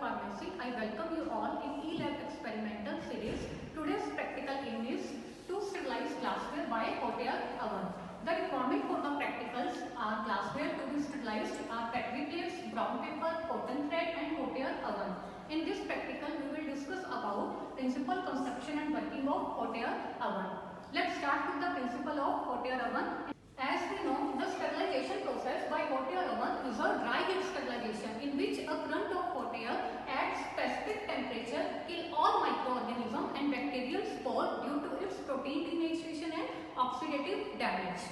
Pharmacy. I welcome you all in E-Lab experimental series. Today's practical aim is to sterilize glassware by hot air oven. The requirement for the practicals are glassware to be sterilized are petri plates, brown paper, cotton thread and hot air oven. In this practical we will discuss about principle, construction and working of hot air oven. Let's start with the principle of hot air oven. As we know, the sterilization process by hot air oven is a dry heat sterilization in which a current of hot air at specific temperature kill all microorganisms and bacterial spores due to its protein denaturation and oxidative damage.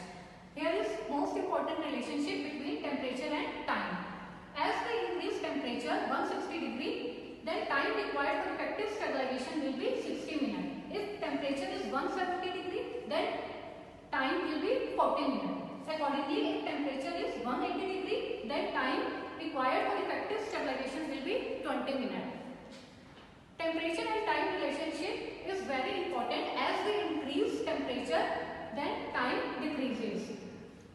Here is most important relationship between temperature and time. As we increase temperature 160 degree, then time required for effective sterilization will be 60 minutes. If temperature is 170 degree, then time will be 40 minutes. Accordingly, if temperature is 180 degree, then time required for effective sterilization will be 20 minutes. Temperature and time relationship is very important. As we increase temperature, then time decreases.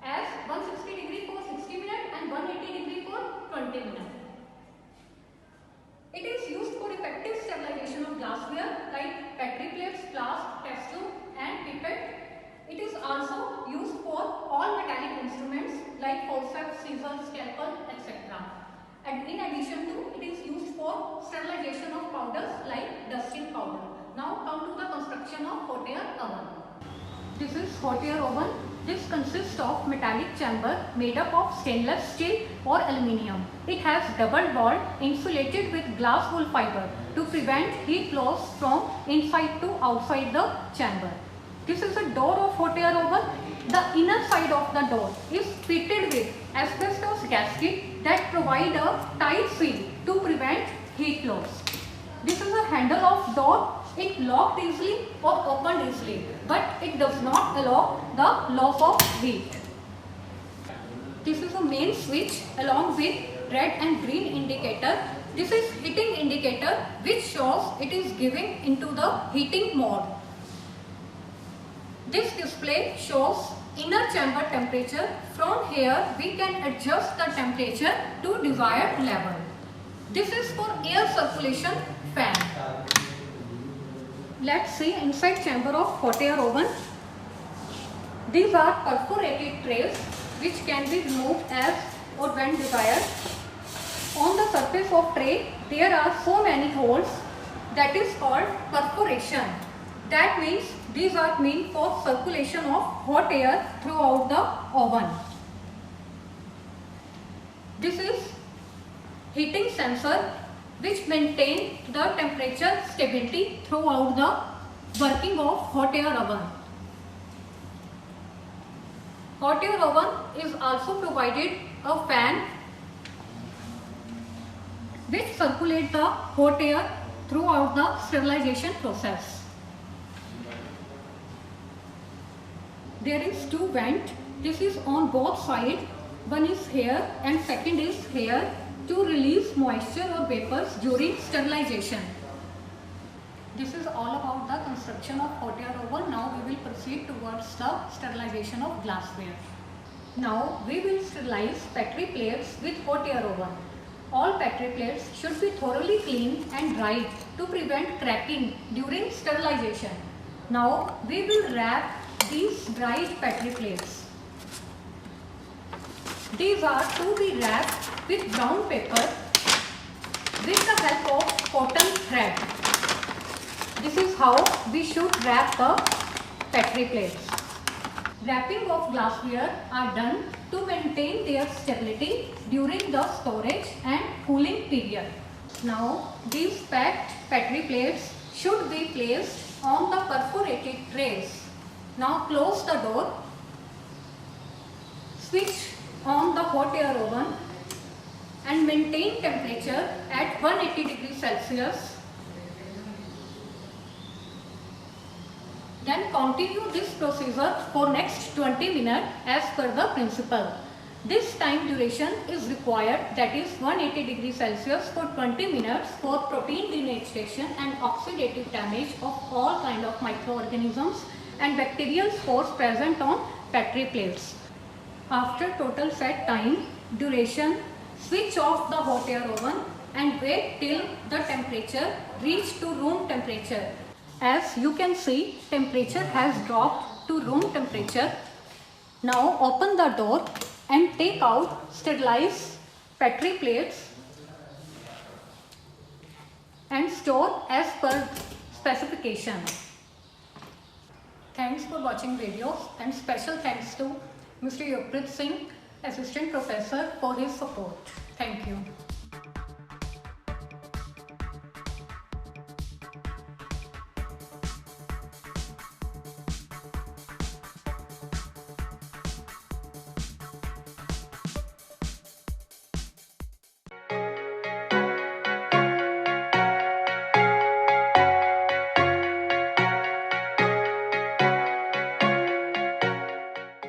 As 160 degree for 60 minutes and 180 degree for 20 minutes. It is used for effective sterilization of glassware like petri plates, flask, test tube and pipette. It is also used for all metallic instruments like forceps, scissors, scalpel, etc. And in addition to, it is used for sterilization of powders like dusting powder. Now come to the construction of hot air oven. This is hot air oven. This consists of metallic chamber made up of stainless steel or aluminium. It has double wall insulated with glass wool fiber to prevent heat loss from inside to outside the chamber. This is a door of hot air oven. The inner side of the door is fitted with asbestos gasket that provide a tight seal to prevent heat loss. This is a handle of door. It locked easily or opened easily, but it does not allow the loss of heat. This is a main switch along with red and green indicator. This is heating indicator which shows it is giving into the heating mode. This display shows inner chamber temperature. From here we can adjust the temperature to desired level. This is for air circulation fan. Let's see inside chamber of hot air oven. These are perforated trays which can be removed as or when desired. On the surface of tray there are so many holes, that is called perforation. That means these are meant for circulation of hot air throughout the oven. This is heating sensor which maintain the temperature stability throughout the working of hot air oven. Hot air oven is also provided a fan which circulate the hot air throughout the sterilization process. There is two vent. This is on both sides. One is here and second is here to release moisture or vapors during sterilization. This is all about the construction of hot air oven. Now we will proceed towards the sterilization of glassware. Now we will sterilize petri plates with hot air oven. All petri plates should be thoroughly cleaned and dried to prevent cracking during sterilization. Now we will wrap these dried petri plates. These are to be wrapped with brown paper with the help of cotton thread. This is how we should wrap the petri plates. Wrapping of glassware are done to maintain their stability during the storage and cooling period. Now these packed petri plates should be placed on the perforated trays. Now close the door, switch on the hot air oven and maintain temperature at 180 degrees Celsius. Then continue this procedure for next 20 minutes as per the principle. This time duration is required, that is 180 degrees Celsius for 20 minutes for protein denaturation and oxidative damage of all kind of microorganisms and bacterial spores present on petri plates. After total set time, duration, switch off the hot air oven and wait till the temperature reach to room temperature. As you can see, temperature has dropped to room temperature. Now open the door and take out sterilized Petri plates and store as per specification. Thanks for watching videos, and special thanks to Mr. Yukpreet Singh, Assistant Professor, for his support. Thank you.